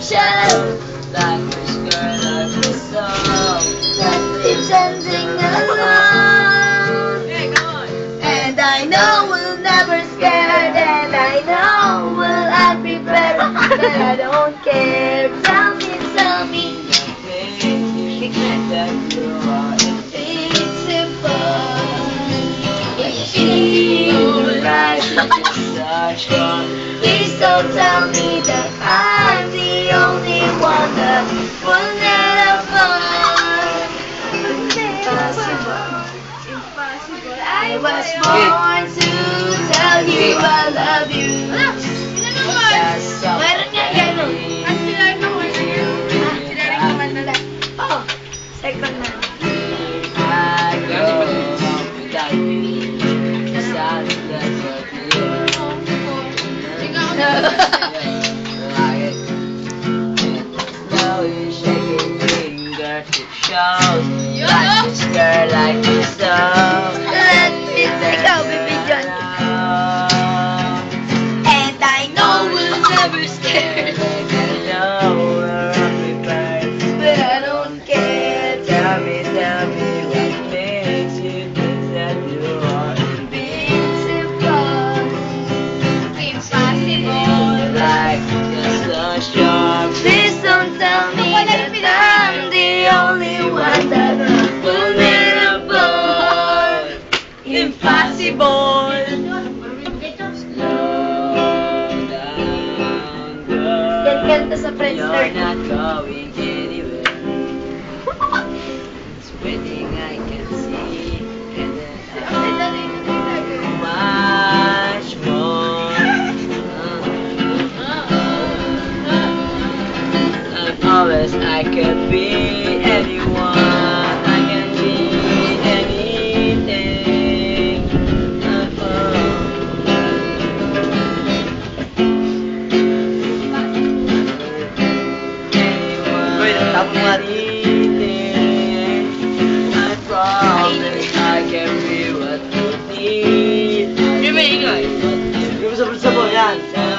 shows. Like this girl, like this song. That pretending alone. And I know we'll never scared, and I know we'll I'll be better, but I don't care. Tell me, That you are it's simple. It's feel like it's such fun. Please don't tell me that I'm the only one that will never fall. Impossible. I was born to tell you I love you. That's Meron nga gano'n. Oh, second na. I go without you. Sounds like what you Now you're shaking finger to shows. Like this girl, like this song. Let me take out baby John. And I know we'll never scared, but I don't care. Tell me what makes you think that you are Invincible. Impossible. like just so strong. Please don't tell me that I'm the only one that vulnerable. Impossible. Slow down, girl. Yan kanta sa Friendster. You're not going anywhere. It's winning, I can see. And then much more. And always I can be anyone. I can be anything. Anything. I promise I can be what you need. Give me a guy. Give me some yan.